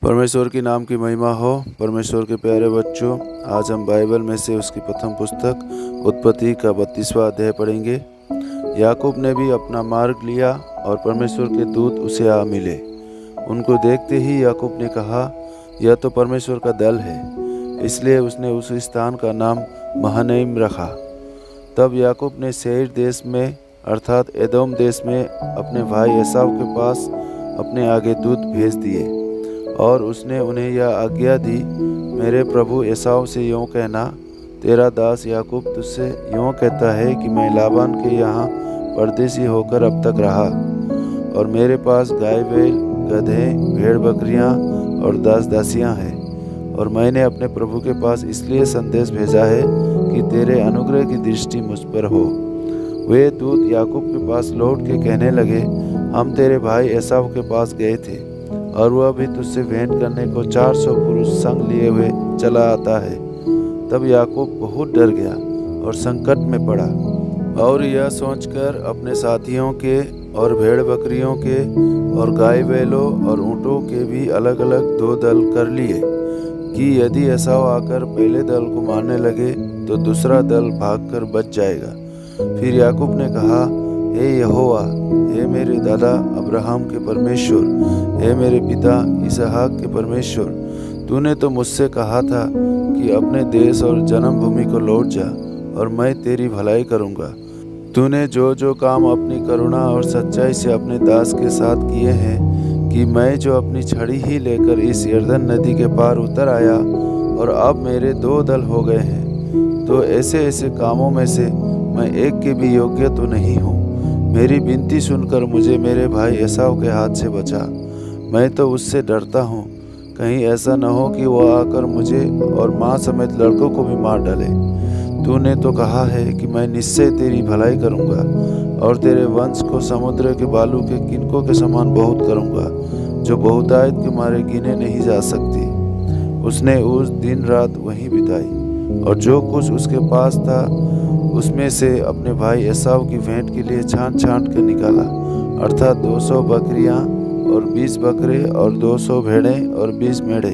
परमेश्वर की नाम की महिमा हो। परमेश्वर के प्यारे बच्चों, आज हम बाइबल में से उसकी प्रथम पुस्तक उत्पत्ति का 32वां अध्याय पढ़ेंगे। याकूब ने भी अपना मार्ग लिया और परमेश्वर के दूत उसे आ मिले। उनको देखते ही याकूब ने कहा, यह तो परमेश्वर का दल है। इसलिए उसने उस स्थान का नाम महनईम रखा। तब याकूब ने सेईर देश में अर्थात एदोम देश में अपने भाई एसाव के पास अपने आगे दूत भेज दिए और उसने उन्हें यह आज्ञा दी, मेरे प्रभु एसाव से यूँ कहना, तेरा दास याकूब तुझसे यूँ कहता है कि मैं लाबान के यहाँ परदेसी होकर अब तक रहा और मेरे पास गाय बैल, गधे, भेड़ बकरियाँ और दास दासियाँ हैं। और मैंने अपने प्रभु के पास इसलिए संदेश भेजा है कि तेरे अनुग्रह की दृष्टि मुझ पर हो। वे दूत याकूब के पास लौट के कहने लगे, हम तेरे भाई एसाव के पास गए थे और वह भी तुझसे भेंट करने को 400 पुरुष संग लिए हुए चला आता है। तब याकूब बहुत डर गया और संकट में पड़ा और यह सोचकर अपने साथियों के और भेड़ बकरियों के और गाय बैलों और ऊँटों के भी अलग अलग 2 दल कर लिए कि यदि एसाव आकर पहले दल को मारने लगे तो दूसरा दल भागकर बच जाएगा। फिर याकूब ने कहा, हे यहोवा, हे मेरे दादा अब्राहम के परमेश्वर, हे मेरे पिता इसहाक के परमेश्वर, तूने तो मुझसे कहा था कि अपने देश और जन्मभूमि को लौट जा और मैं तेरी भलाई करूँगा। तूने जो जो काम अपनी करुणा और सच्चाई से अपने दास के साथ किए हैं कि मैं जो अपनी छड़ी ही लेकर इस यरदन नदी के पार उतर आया और अब मेरे 2 दल हो गए हैं, तो ऐसे ऐसे कामों में से मैं एक के भी योग्य तो नहीं हूँ। मेरी विनती सुनकर मुझे मेरे भाई एसाव के हाथ से बचा। मैं तो उससे डरता हूँ, कहीं ऐसा न हो कि वह आकर मुझे और माँ समेत लड़कों को भी मार डाले। तूने तो कहा है कि मैं निश्चय तेरी भलाई करूँगा और तेरे वंश को समुद्र के बालू के किनकों के समान बहुत करूँगा, जो बहुतायत के मारे गिने नहीं जा सकती। उसने उस दिन रात वहीं बिताई और जो कुछ उसके पास था उसमें से अपने भाई एसाव की भेंट के लिए छांट छांट कर निकाला, अर्थात 200 बकरियां और 20 बकरे और 200 भेड़ें और 20 मेढ़े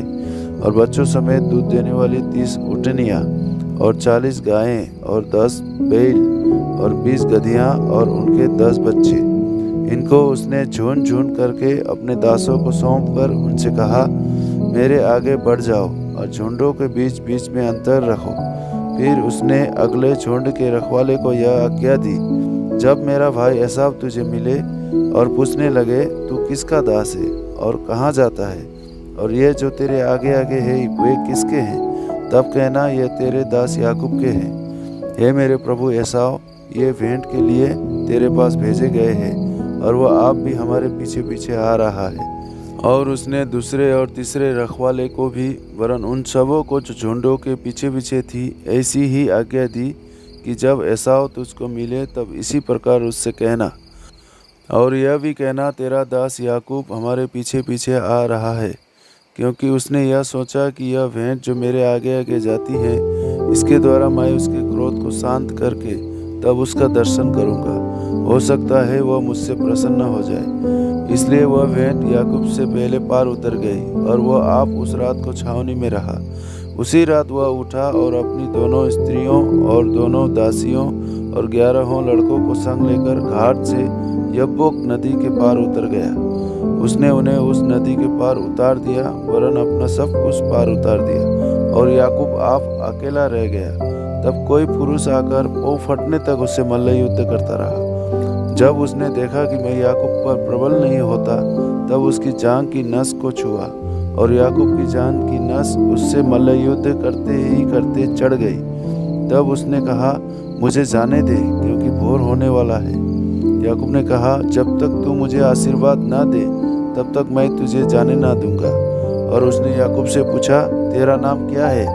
और बच्चों समेत दूध देने वाली 30 ऊँटनियाँ और 40 गायें और 10 बैल और 20 गधियाँ और उनके 10 बच्चे। इनको उसने झुंड झुंड करके अपने दासों को सौंप कर उनसे कहा, मेरे आगे बढ़ जाओ और झुंडों के बीच बीच में अंतर रखो। फिर उसने अगले झुंड के रखवाले को यह आज्ञा दी, जब मेरा भाई एसाव तुझे मिले और पूछने लगे, तू किसका दास है और कहाँ जाता है, और ये जो तेरे आगे आगे है वे किसके हैं, तब कहना, ये तेरे दास याकूब के हैं। हे मेरे प्रभु एसाव, ये भेंट के लिए तेरे पास भेजे गए हैं और वह आप भी हमारे पीछे पीछे आ रहा है। और उसने दूसरे और तीसरे रखवाले को भी, वरन उन सबों को जो झुंडों के पीछे पीछे थी, ऐसी ही आज्ञा दी कि जब एसाव तुझको मिले तब इसी प्रकार उससे कहना, और यह भी कहना, तेरा दास याकूब हमारे पीछे पीछे आ रहा है, क्योंकि उसने यह सोचा कि यह भेंट जो मेरे आगे आगे जाती है, इसके द्वारा मैं उसके क्रोध को शांत करके तब उसका दर्शन करूँगा। हो सकता है वह मुझसे प्रसन्न हो जाए। इसलिए वह भेंट याकूब से पहले पार उतर गई और वह आप उस रात को छावनी में रहा। उसी रात वह उठा और अपनी दोनों स्त्रियों और दोनों दासियों और 11 लड़कों को संग लेकर घाट से यब्बोक नदी के पार उतर गया। उसने उन्हें उस नदी के पार उतार दिया, वरन अपना सब कुछ पार उतार दिया और याकूब आप अकेला रह गया। तब कोई पुरुष आकर पौ फटने तक उससे मल्ल युद्ध करता रहा। जब उसने देखा कि मैं याकूब पर प्रबल नहीं होता, तब उसकी जांघ की नस को छुआ और याकूब की जांघ की नस उससे मल्ल युद्ध करते ही करते चढ़ गई। तब उसने कहा, मुझे जाने दे, क्योंकि भोर होने वाला है। याकूब ने कहा, जब तक तू मुझे आशीर्वाद ना दे तब तक मैं तुझे जाने ना दूंगा। और उसने याकूब से पूछा, तेरा नाम क्या है?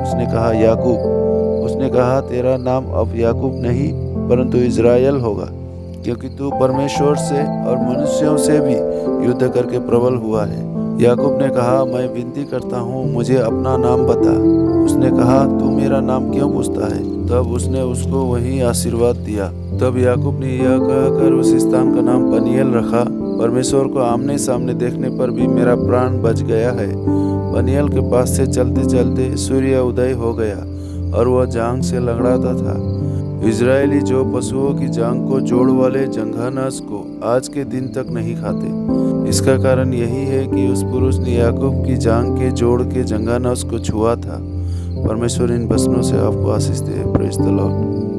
उसने कहा, याकूब। उसने कहा, तेरा नाम अब याकूब नहीं परंतु इज़राइल होगा, क्योंकि तू परमेश्वर से और मनुष्यों से भी युद्ध करके प्रबल हुआ है। याकूब ने कहा, मैं विनती करता हूँ, मुझे अपना नाम बता। उसने कहा, तू मेरा नाम क्यों पूछता है? तब उसने उसको वहीं आशीर्वाद दिया। तब याकूब ने यह कहकर उस स्थान का नाम पनीएल रखा, परमेश्वर को आमने सामने देखने पर भी मेरा प्राण बच गया है। पनियल के पास से चलते चलते सूर्य उदय हो गया और वह जांग से लंगड़ाता था। इजरायली जो पशुओं की जांग को जोड़ वाले जंघानस को आज के दिन तक नहीं खाते। इसका कारण यही है कि उस पुरुष ने याकूब की जांग के जोड़ के जंघानस को छुआ था। परमेश्वर इन वचनों से आपको आशीष दे। Praise the Lord.